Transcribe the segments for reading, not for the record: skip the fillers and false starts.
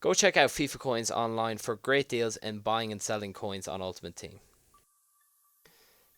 Go check out FIFA Coins online for great deals in buying and selling coins on Ultimate Team.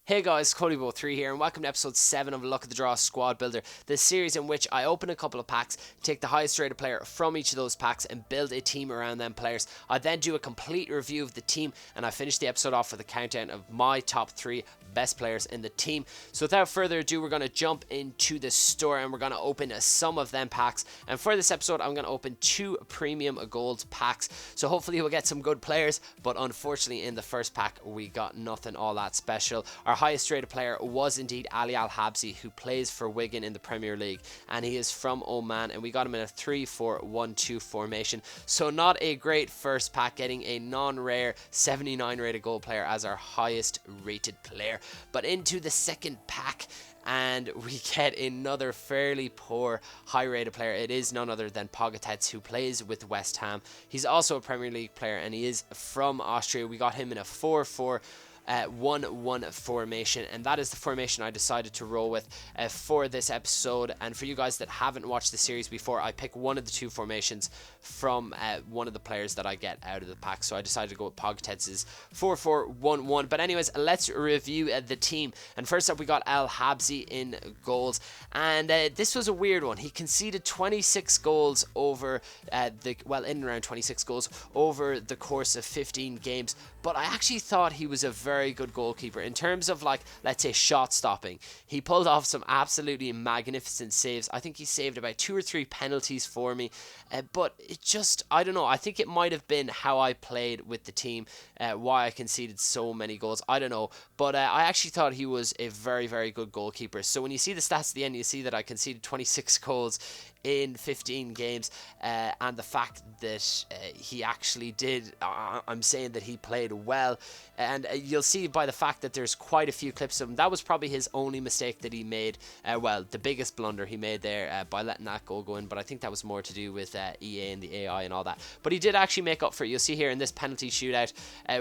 Hey guys, CodyBo3 here, and welcome to episode 7 of Luck of the Draw Squad Builder, the series in which I open a couple of packs, take the highest rated player from each of those packs, and build a team around them players. I then do a complete review of the team, and I finish the episode off with a countdown of my top 3 best players in the team. So without further ado, we're going to jump into the store, and we're going to open some of them packs. And for this episode, I'm going to open 2 premium gold packs. So hopefully we'll get some good players, but unfortunately in the first pack, we got nothing all that special. Our highest rated player was indeed Ali Al-Habsi, who plays for Wigan in the Premier League, and he is from Oman, and we got him in a 3-4-1-2 formation. So not a great first pack, getting a non-rare 79 rated gold player as our highest rated player. But into the second pack, and we get another fairly poor high rated player. It is none other than Pogatetz, who plays with West Ham. He's also a Premier League player, and he is from Austria. We got him in a 4-4-1-1 formation, and that is the formation I decided to roll with for this episode. And for you guys that haven't watched the series before, I pick one of the 2 formations from one of the players that I get out of the pack. So I decided to go with Pogatetz's 4-4-1-1. But anyways, let's review the team. And first up, we got Al Habsi in goals, and this was a weird one. He conceded 26 goals over in and around 26 goals over the course of 15 games. But I actually thought he was a very good goalkeeper in terms of, like, let's say shot stopping. He pulled off some absolutely magnificent saves. I think he saved about 2 or 3 penalties for me, but it just, I don't know, I think it might have been how I played with the team, why I conceded so many goals, I don't know, but I actually thought he was a very, very good goalkeeper. So when you see the stats at the end, you see that I conceded 26 goals in 15 games, and the fact that he actually did, I'm saying that he played well, and you'll see by the fact that there's quite a few clips of him. That was probably his only mistake that he made, the biggest blunder he made there, by letting that goal go in, but I think that was more to do with EA and the AI and all that. But he did actually make up for it. You'll see here in this penalty shootout,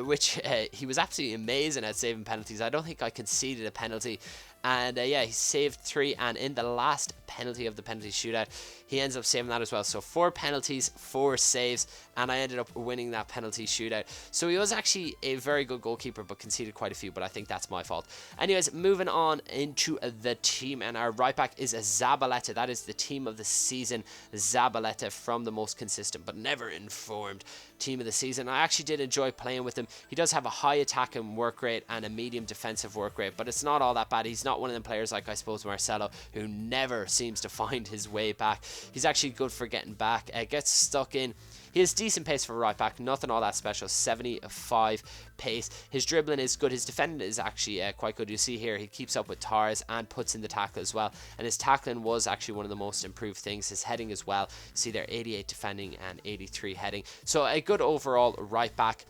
which he was absolutely amazing at saving penalties. I don't think I conceded a penalty. And yeah, he saved 3, and in the last penalty of the penalty shootout, he ends up saving that as well. So 4 penalties, 4 saves, and I ended up winning that penalty shootout. So he was actually a very good goalkeeper, but conceded quite a few, but I think that's my fault. Anyways, moving on into the team, and our right back is a Zabaleta. That is the team of the season, Zabaleta, from the most consistent but never informed team of the season. I actually did enjoy playing with him. He does have a high attacking work rate and a medium defensive work rate, but it's not all that bad. He's not one of them players like, I suppose, Marcelo, who never seems to find his way back. He's actually good for getting back, gets stuck in. He has decent pace for a right back, nothing all that special, 75 pace. His dribbling is good, his defending is actually quite good. You see here, he keeps up with Tars and puts in the tackle as well. And his tackling was actually one of the most improved things. His heading as well, see there, 88 defending and 83 heading. So a good overall right back.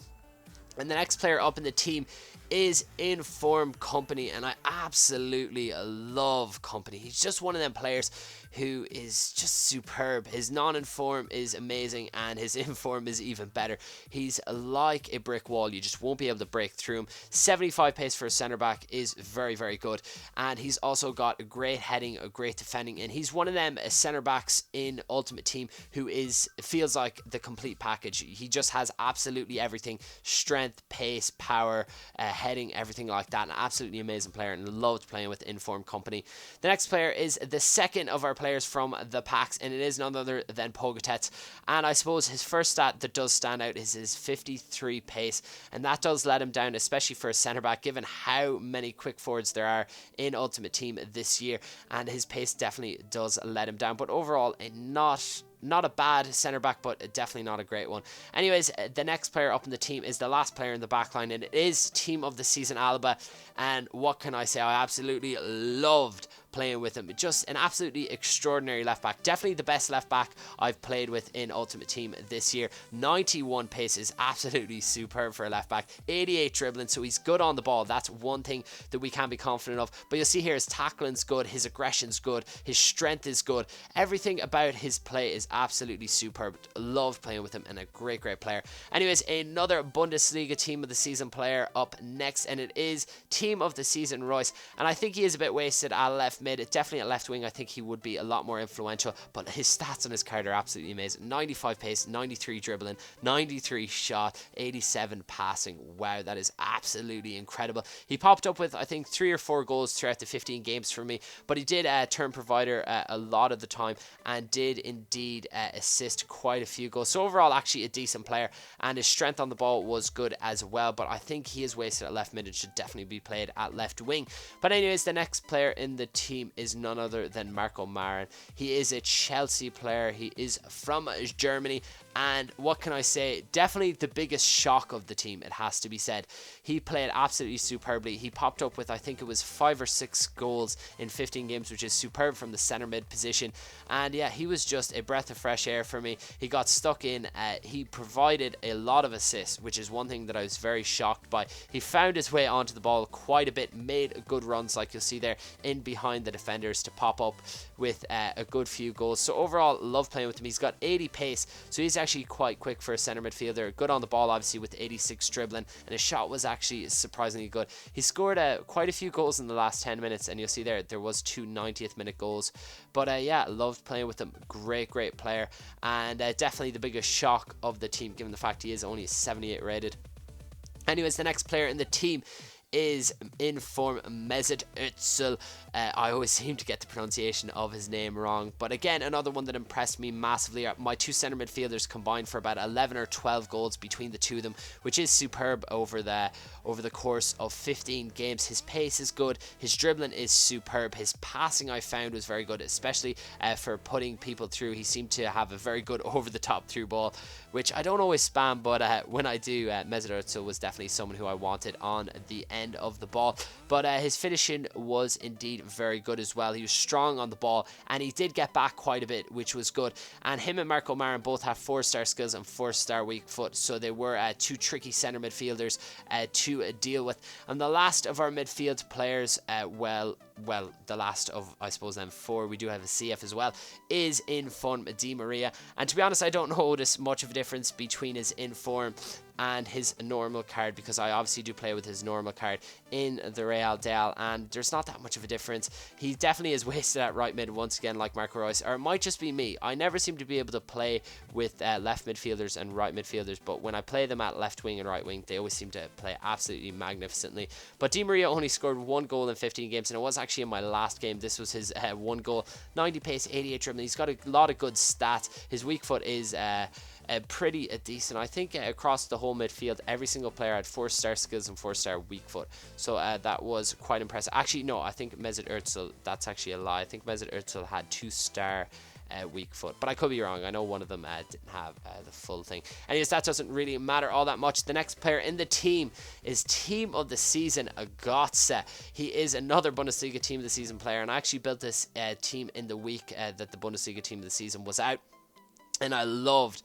And the next player up in the team is Inform Company, and I absolutely love Company. He's just one of them players who is just superb. His non-inform is amazing, and his inform is even better. He's like a brick wall. You just won't be able to break through him. 75 pace for a centre back is very, very good, and he's also got a great heading, a great defending, and he's one of them centre backs in Ultimate Team who feels like the complete package. He just has absolutely everything: strength, pace, power, heading, everything like that. An absolutely amazing player, and loved playing with Inform Company. The next player is the second of our players from the packs, and it is none other than Pogatetz. And I suppose his first stat that does stand out is his 53 pace, and that does let him down, especially for a centre back, given how many quick forwards there are in Ultimate Team this year, and his pace definitely does let him down. But overall, not a bad centre back, but definitely not a great one. Anyways, the next player up in the team is the last player in the back line, and it is team of the season Alba. And what can I say? I absolutely loved playing with him. Just an absolutely extraordinary left back. Definitely the best left back I've played with in Ultimate Team this year. 91 pace is absolutely superb for a left back. 88 dribbling, so he's good on the ball. That's one thing that we can be confident of. But you'll see here his tackling's good, his aggression's good, his strength is good. Everything about his play is absolutely superb. Love playing with him, and a great player. Anyways, another Bundesliga team of the season player up next, and it is team of the season Royce. And I think he is a bit wasted at left left mid. Definitely at left wing, I think he would be a lot more influential, but his stats on his card are absolutely amazing. 95 pace, 93 dribbling, 93 shot, 87 passing. Wow, that is absolutely incredible. He popped up with, I think, 3 or 4 goals throughout the 15 games for me, but he did turn provider a lot of the time and did indeed assist quite a few goals. So overall, actually a decent player, and his strength on the ball was good as well, but I think he is wasted at left mid and should definitely be played at left wing. But anyways, the next player in the team is none other than Marco Marin. He is a Chelsea player. He is from Germany, and what can I say? Definitely the biggest shock of the team, it has to be said. He played absolutely superbly. He popped up with, I think it was 5 or 6 goals in 15 games, which is superb from the centre mid position. And yeah, he was just a breath of fresh air for me. He got stuck in. He provided a lot of assists, which is one thing that I was very shocked by. He found his way onto the ball quite a bit, made good runs, like you'll see there, in behind the defenders to pop up with a good few goals. So overall, love playing with him. He's got 80 pace, so he's actually quite quick for a centre midfielder. Good on the ball, obviously, with 86 dribbling, and his shot was actually surprisingly good. He scored quite a few goals in the last 10 minutes, and you'll see there was 2 90th minute goals. But yeah, loved playing with him. Great player, and definitely the biggest shock of the team, given the fact he is only 78 rated. Anyways, the next player in the team is in form Mesut Özil. I always seem to get the pronunciation of his name wrong, but again, another one that impressed me massively. My 2 centre midfielders combined for about 11 or 12 goals between the two of them, which is superb over the course of 15 games. His pace is good, his dribbling is superb, his passing I found was very good, especially for putting people through. He seemed to have a very good over the top through ball, which I don't always spam, but when I do, Mesut Özil was definitely someone who I wanted on the end of the ball. But his finishing was indeed very good as well. He was strong on the ball, and he did get back quite a bit, which was good. And him and Marco Marin both have 4-star skills and 4-star weak foot, so they were 2 tricky centre midfielders to deal with. And the last of our midfield players, well, the last of, I suppose, them 4, we do have a CF as well, is in form Di Maria. And to be honest, I don't notice much of a difference between his in form and his normal card, because I obviously do play with his normal card in the Real Del, and there's not that much of a difference. He definitely is wasted at right mid once again, like Marco Reus, or it might just be me. I never seem to be able to play with left midfielders and right midfielders, but when I play them at left wing and right wing, they always seem to play absolutely magnificently. But Di Maria only scored 1 goal in 15 games, and it was actually in my last game. This was his 1 goal, 90 pace, 88 dribbling. He's got a lot of good stats. His weak foot is pretty decent. I think across the whole midfield, every single player had 4-star skills and 4-star weak foot, so that was quite impressive. Actually, no, I think Mesut Özil, that's actually a lie. I think Mesut Özil had 2-star weak foot, but I could be wrong. I know one of them didn't have the full thing. Anyways, that doesn't really matter all that much. The next player in the team is team of the season Götze. He is another Bundesliga team of the season player, and I actually built this team in the week that the Bundesliga team of the season was out. And I loved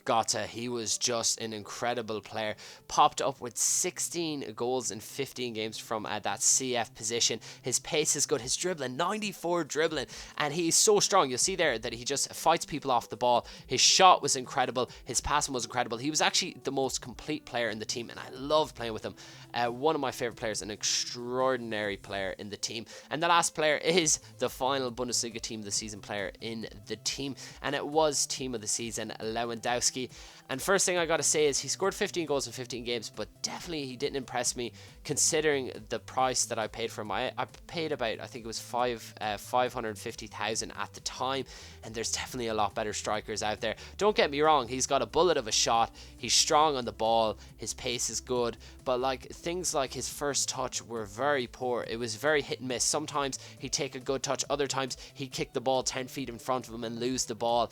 Götze. He was just an incredible player. Popped up with 16 goals in 15 games from that CF position. His pace is good. His dribbling, 94 dribbling. And he's so strong. You'll see there that he just fights people off the ball. His shot was incredible. His passing was incredible. He was actually the most complete player in the team, and I loved playing with him. One of my favourite players, an extraordinary player in the team. And the last player is the final Bundesliga team of the season player in the team, and it was team of the season Lewandowski. And first thing I gotta say is he scored 15 goals in 15 games, but definitely he didn't impress me considering the price that I paid for him. I paid about, I think it was 550,000 at the time, and there's definitely a lot better strikers out there. Don't get me wrong, he's got a bullet of a shot, he's strong on the ball, his pace is good, but like things like his first touch were very poor. It was very hit and miss. Sometimes he'd take a good touch, other times he'd kick the ball 10 feet in front of him and lose the ball.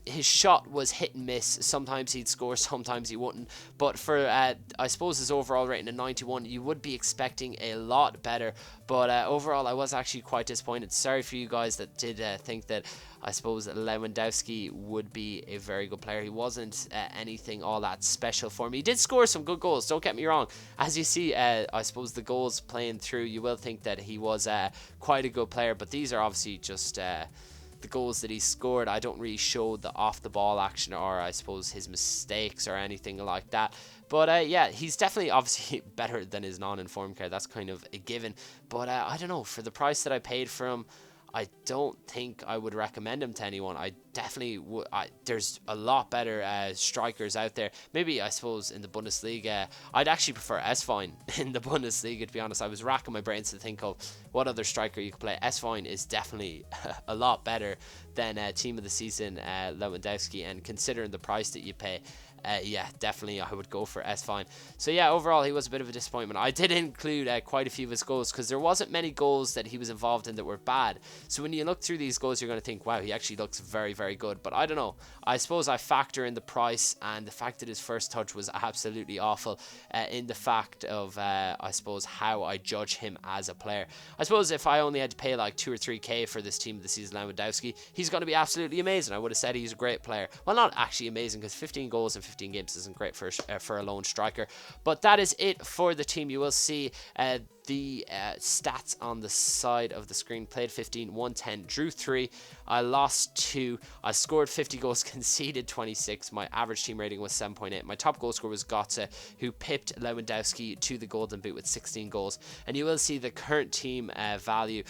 His shot was hit and miss. Sometimes he'd score, sometimes he wouldn't. But for I suppose his overall rating of 91, you would be expecting a lot better. But overall, I was actually quite disappointed. Sorry for you guys that did think that I suppose Lewandowski would be a very good player. He wasn't anything all that special for me. He did score some good goals, don't get me wrong. As you see, I suppose the goals playing through, you will think that he was quite a good player. But these are obviously just the goals that he scored, I don't really show the off the ball action, or I suppose his mistakes or anything like that. But yeah, he's definitely obviously better than his non-informed card. That's kind of a given. But I don't know, for the price that I paid for him, I don't think I would recommend him to anyone. I definitely would. There's a lot better strikers out there. Maybe, I suppose, in the Bundesliga. I'd actually prefer Esfine in the Bundesliga, to be honest. I was racking my brains to think of what other striker you could play. Esfine is definitely a lot better than Team of the Season Lewandowski, and considering the price that you pay, yeah, definitely I would go for Esfine. So yeah, overall he was a bit of a disappointment. I did include quite a few of his goals, because there wasn't many goals that he was involved in that were bad. So when you look through these goals, you're going to think, wow, he actually looks very, very good. But I don't know. I suppose I factor in the price and the fact that his first touch was absolutely awful in the fact of, I suppose, how I judge him as a player. I suppose if I only had to pay like 2 or 3k for this Team of the Season Lewandowski, he's going to be absolutely amazing. I would have said he's a great player. Well, not actually amazing, because 15 goals in 15 games isn't great for a lone striker. But that is it for the team. You will see the stats on the side of the screen. Played 15, won 10, drew 3, I lost 2, I scored 50 goals, conceded 26. My average team rating was 7.8. My top goal scorer was Götze, who pipped Lewandowski to the golden boot with 16 goals. And you will see the current team value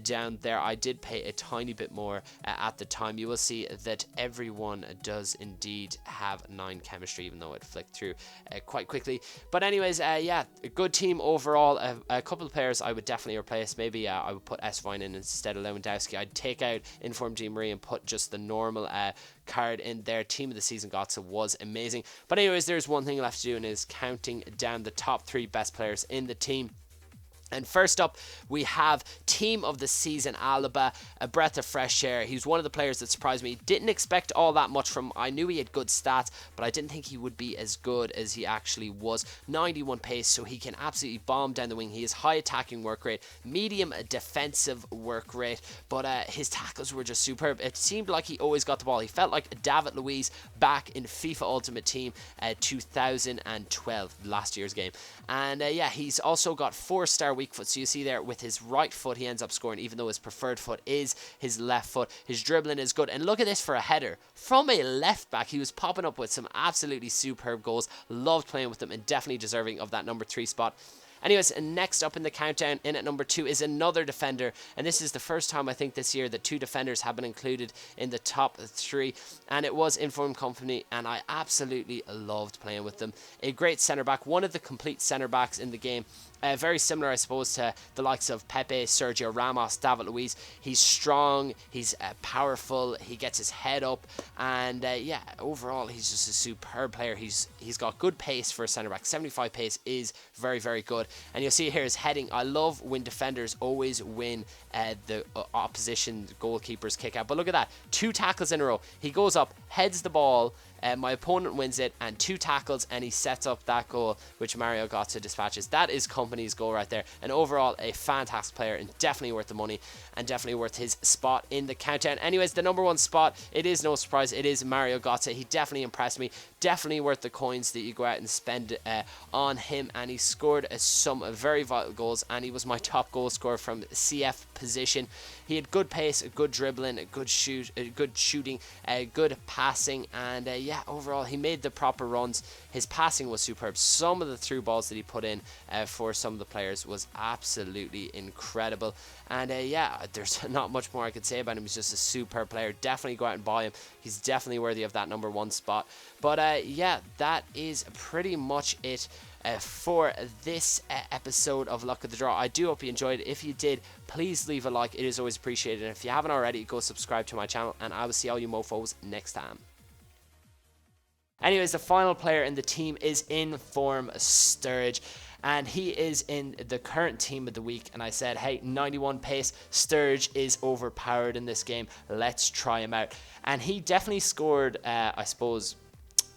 down there. I did pay a tiny bit more at the time. You will see that everyone does indeed have 9 chemistry, even though it flicked through quite quickly. But anyways, yeah, a good team overall. A couple of players I would definitely replace. Maybe I would put Esfine in instead of Lewandowski. I'd take out Informed Di Maria and put just the normal card in there. Team of the Season Götze was amazing. But anyways, there's one thing left to do, and is counting down the top 3 best players in the team. And first up, we have Team of the Season Alaba, a breath of fresh air. He's one of the players that surprised me. Didn't expect all that much from him. I knew he had good stats, but I didn't think he would be as good as he actually was. 91 pace, so he can absolutely bomb down the wing. He has high attacking work rate, medium defensive work rate, but his tackles were just superb. It seemed like he always got the ball. He felt like David Luiz back in FIFA Ultimate Team 2012, last year's game. And yeah, he's also got 4-star weak foot. So you see there, with his right foot he ends up scoring, even though his preferred foot is his left foot. His dribbling is good, and look at this for a header from a left back. He was popping up with some absolutely superb goals. Loved playing with them, and definitely deserving of that number 3 spot. Anyways, next up in the countdown, in at number 2, is another defender, and this is the first time I think this year that 2 defenders have been included in the top 3, and it was Informed Company, and I absolutely loved playing with them. A great centre back, one of the complete centre backs in the game. Very similar, I suppose, to the likes of Pepe, Sergio Ramos, David Luiz. He's strong, he's powerful, he gets his head up, and yeah, overall he's just a superb player. He's got good pace for a centre back. 75 pace is very, very good. And you'll see here his heading. I love when defenders always win the opposition goalkeeper's kick out. But look at that, 2 tackles in a row. He goes up, heads the ball, my opponent wins it, and 2 tackles, and he sets up that goal, which Mario Götze dispatches. That is Company's goal right there. And overall, a fantastic player, and definitely worth the money, and definitely worth his spot in the countdown. Anyways, the number 1 spot, it is no surprise, it is Mario Götze. He definitely impressed me. Definitely worth the coins that you go out and spend on him, and he scored some very vital goals, and he was my top goal scorer from CF position. He had good pace, good dribbling, good shooting, good passing, and yeah, overall he made the proper runs. His passing was superb. Some of the through balls that he put in for some of the players was absolutely incredible. And yeah, there's not much more I could say about him. He's just a superb player. Definitely go out and buy him. He's definitely worthy of that number 1 spot. But yeah, that is pretty much it for this episode of Luck of the Draw. I do hope you enjoyed it. If you did, please leave a like. It is always appreciated. And if you haven't already, go subscribe to my channel, and I will see all you mofos next time. Anyways, the final player in the team is Inform Sturridge, and he is in the current team of the week. And I said, hey, 91 pace, Sturridge is overpowered in this game. Let's try him out. And he definitely scored, I suppose,